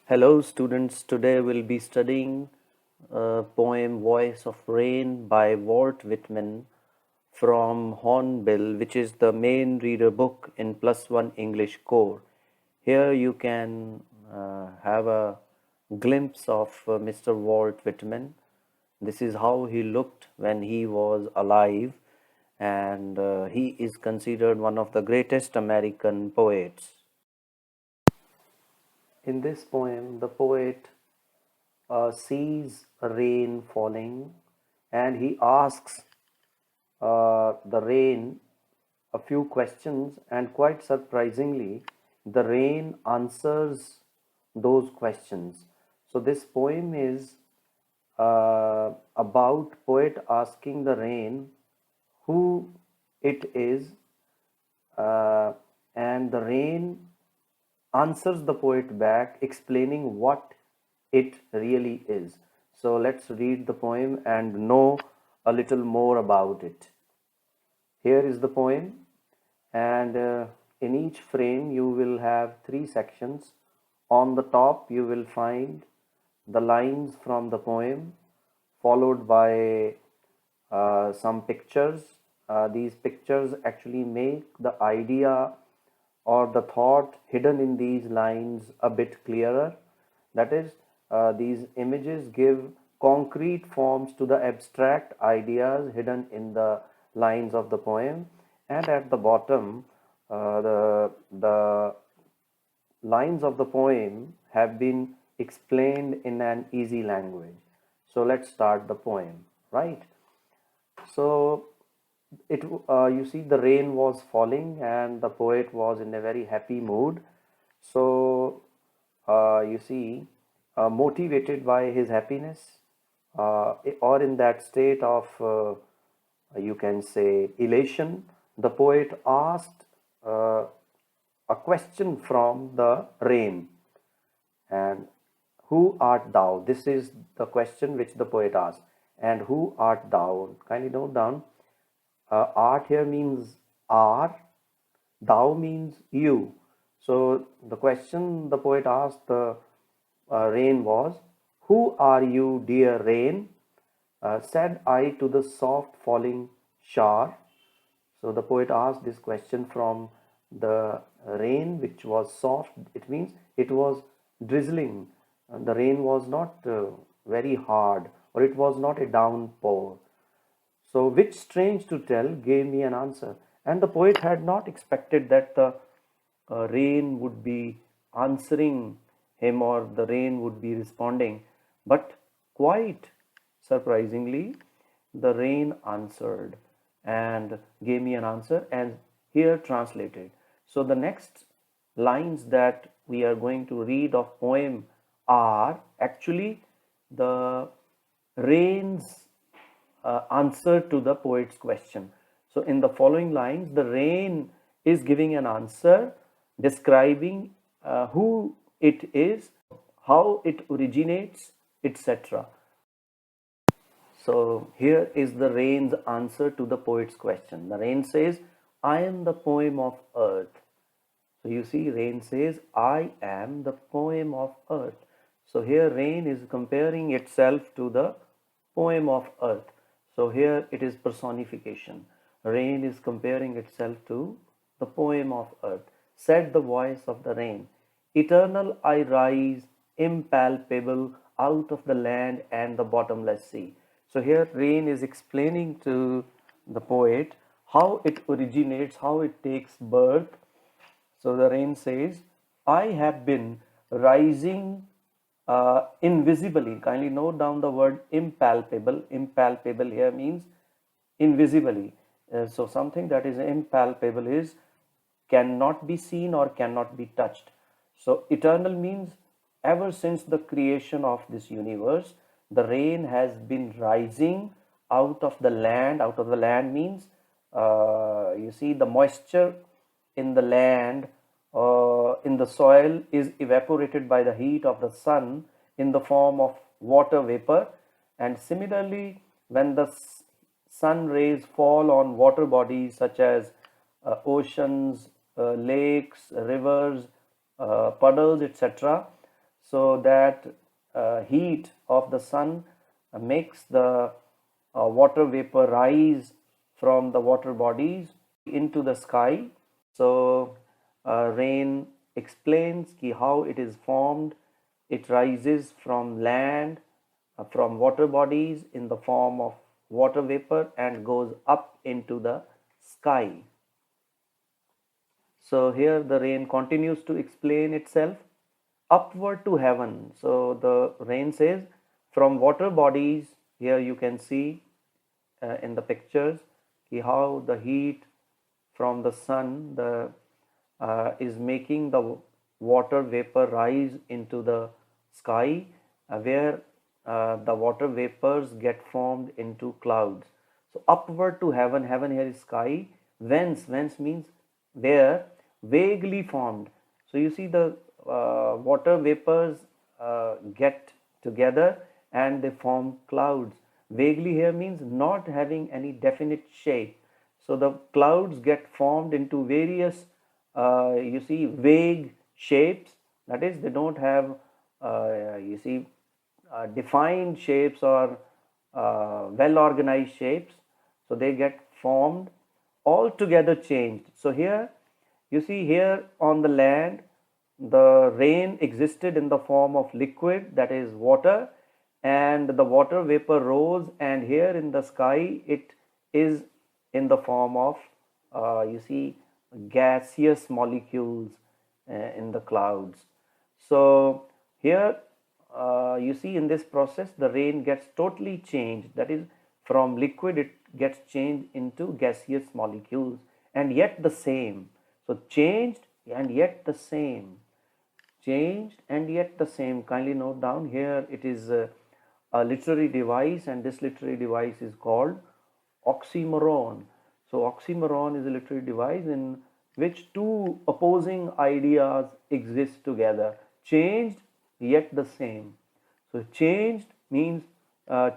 Hello students, today we'll be studying poem Voice of Rain by Walt Whitman from Hornbill, which is the main reader book in Plus One English Core. Here you can have a glimpse of Mr. Walt Whitman. This is how he looked when he was alive, and he is considered one of the greatest American poets. In this poem, the poet sees rain falling and he asks the rain a few questions, and quite surprisingly, the rain answers those questions. So, this poem is about poet asking the rain who it is, and the rain answers the poet back, explaining what it really is. So let's read the poem and know a little more about it. Here is the poem, and in each frame, you will have three sections. On the top, you will find the lines from the poem, followed by some pictures. These pictures actually make the idea or the thought hidden in these lines a bit clearer. That is, these images give concrete forms to the abstract ideas hidden in the lines of the poem. And at the bottom, the lines of the poem have been explained in an easy language. So let's start the poem, right? So it you see the rain was falling and the poet was in a very happy mood. So you see, motivated by his happiness, or in that state of you can say elation, the poet asked a question from the rain. And who art thou? This is the question which the poet asked. And who art thou? Kindly note down. Art here means are, thou means you. So the question the poet asked the rain was, who are you, dear rain? Said I to the soft falling shower. So the poet asked this question from the rain, which was soft. It means it was drizzling. And the rain was not very hard, or it was not a downpour. So, which, strange to tell, gave me an answer. And the poet had not expected that the rain would be answering him or the rain would be responding. But quite surprisingly, the rain answered and gave me an answer, and here translated. So, the next lines that we are going to read of poem are actually the rain's answer to the poet's question. So, in the following lines, the rain is giving an answer describing who it is, how it originates, etc. So, here is the rain's answer to the poet's question. The rain says, I am the poem of earth. So, you see, rain says, I am the poem of earth. So, here rain is comparing itself to the poem of earth. So, here it is personification. Rain is comparing itself to the poem of earth. Said the voice of the rain, eternal I rise, impalpable, out of the land and the bottomless sea. So, here rain is explaining to the poet how it originates, how it takes birth. So the rain says, I have been rising invisibly. Kindly note down the word impalpable. Impalpable here means invisibly. So something that is impalpable is cannot be seen or cannot be touched. So eternal means ever since the creation of this universe, the rain has been rising out of the land. Out of the land means you see the moisture in the land, in the soil, is evaporated by the heat of the sun in the form of water vapor. And similarly, when the sun rays fall on water bodies such as oceans, lakes, rivers, puddles, etc., So that heat of the sun makes the water vapor rise from the water bodies into the sky. So rain explains how it is formed. It rises from land, from water bodies in the form of water vapor and goes up into the sky. So here the rain continues to explain itself upward to heaven. So the rain says from water bodies, here you can see in the pictures how the heat from the sun is making the water vapor rise into the sky, where the water vapors get formed into clouds. So upward to heaven, heaven here is sky. Whence means where, vaguely formed. So you see the water vapors get together and they form clouds. Vaguely here means not having any definite shape. So the clouds get formed into various, you see, vague shapes. That is, they don't have, you see, defined shapes or well organized shapes. So they get formed, altogether changed. So here, you see, here on the land, the rain existed in the form of liquid, that is water, and the water vapor rose, and here in the sky it is in the form of, you see, gaseous molecules in the clouds. So here, you see, in this process the rain gets totally changed, that is, from liquid it gets changed into gaseous molecules, and yet the same. So changed and yet the same, changed and yet the same. Kindly note down here, it is a literary device, and this literary device is called oxymoron. So oxymoron is a literary device in which two opposing ideas exist together, changed yet the same. So changed means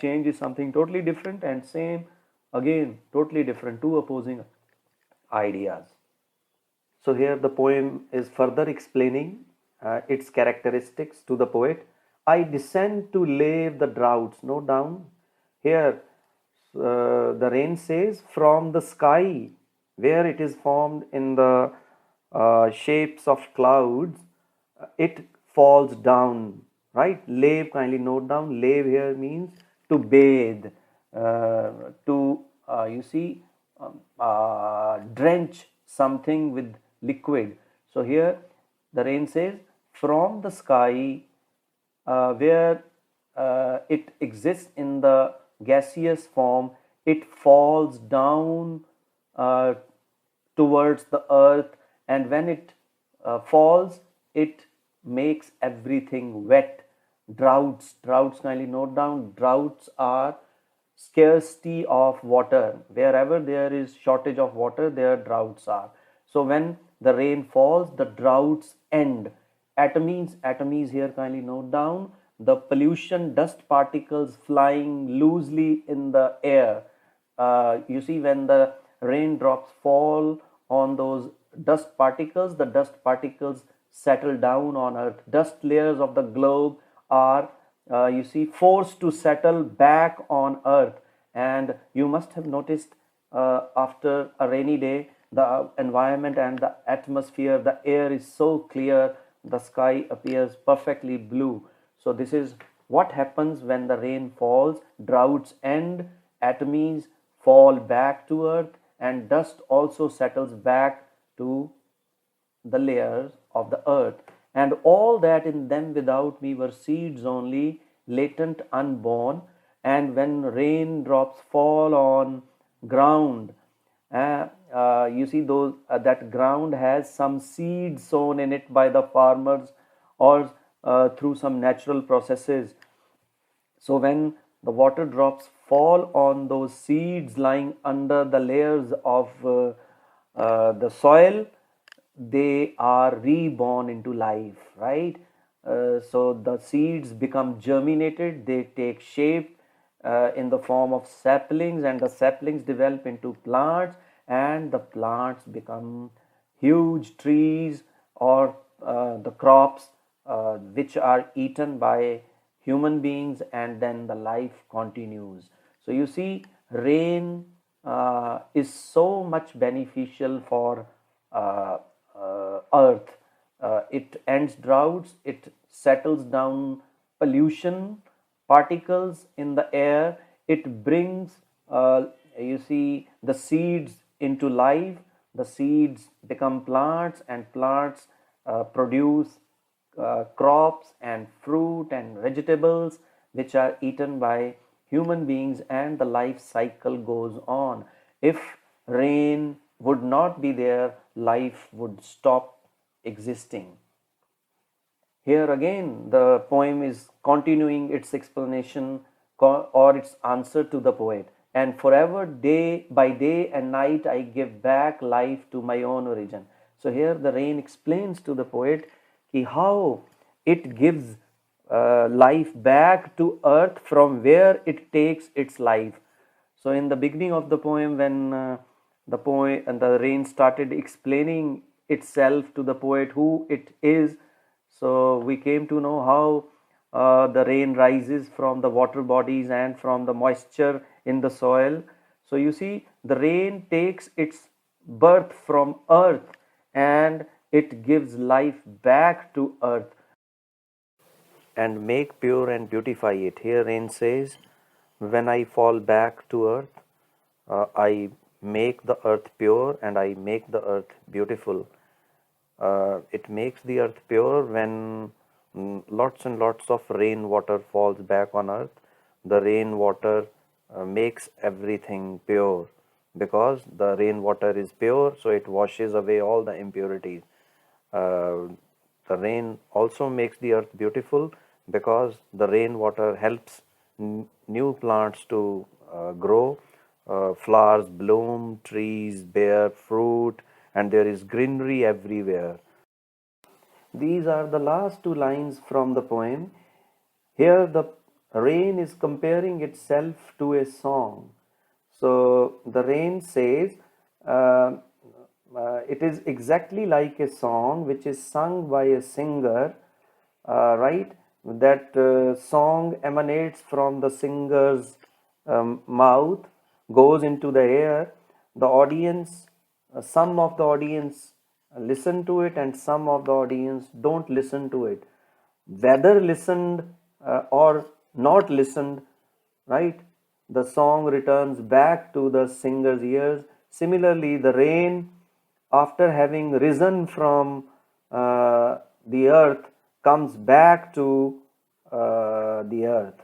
change is something totally different, and same again totally different, two opposing ideas. So here the poem is further explaining its characteristics to the poet. I descend to lave the droughts. Note down here, the rain says from the sky, where it is formed in the shapes of clouds, it falls down, right? Lave, kindly note down, lave here means to bathe, to, you see, drench something with liquid. So here the rain says from the sky, where it exists in the gaseous form, it falls down uh, towards the earth, and when it falls, it makes everything wet. Droughts, kindly note down, droughts are scarcity of water. Wherever there is shortage of water, there droughts are. So when the rain falls, the droughts end. Atomies here, kindly note down, the pollution dust particles flying loosely in the air. You see, when the raindrops fall on those dust particles, the dust particles settle down on earth. Dust layers of the globe are, you see, forced to settle back on earth. And you must have noticed, after a rainy day, the environment and the atmosphere, the air is so clear, the sky appears perfectly blue. So this is what happens when the rain falls. Droughts end, atomies fall back to earth, and dust also settles back to the layers of the earth. And all that in them without me were seeds only, latent, unborn. And when raindrops fall on ground, you see those that ground has some seeds sown in it by the farmers, or through some natural processes. So when the water drops fall on those seeds lying under the layers of the soil, they are reborn into life, right? So the seeds become germinated, they take shape in the form of saplings, and the saplings develop into plants, and the plants become huge trees, or the crops which are eaten by human beings, and then the life continues. So you see, rain is so much beneficial for earth. It ends droughts, it settles down pollution particles in the air, it brings you see the seeds into life, the seeds become plants, and plants produce crops and fruit and vegetables which are eaten by human beings, and the life cycle goes on. If rain would not be there, life would stop existing. Here again, the poem is continuing its explanation or its answer to the poet. And forever, day by day and night, I give back life to my own origin. So here the rain explains to the poet how it gives life back to earth from where it takes its life. So in the beginning of the poem, when the poem and the rain started explaining itself to the poet who it is, so we came to know how the rain rises from the water bodies and from the moisture in the soil. So you see, the rain takes its birth from earth and it gives life back to earth and make pure and beautify it. Here rain says, when I fall back to earth, I make the earth pure and I make the earth beautiful. It makes the earth pure when lots and lots of rainwater falls back on earth. The rainwater makes everything pure because the rainwater is pure, so it washes away all the impurities. Uh, the rain also makes the earth beautiful because the rainwater helps new plants to grow. Flowers bloom, trees bear fruit, and there is greenery everywhere. These are the last two lines from the poem. Here, the rain is comparing itself to a song. So, the rain says, it is exactly like a song which is sung by a singer, right? That song emanates from the singer's mouth, goes into the air. The audience, some of the audience listen to it, and some of the audience don't listen to it. Whether listened or not listened, right? The song returns back to the singer's ears. Similarly, the rain, after having risen from the earth, comes back to the earth.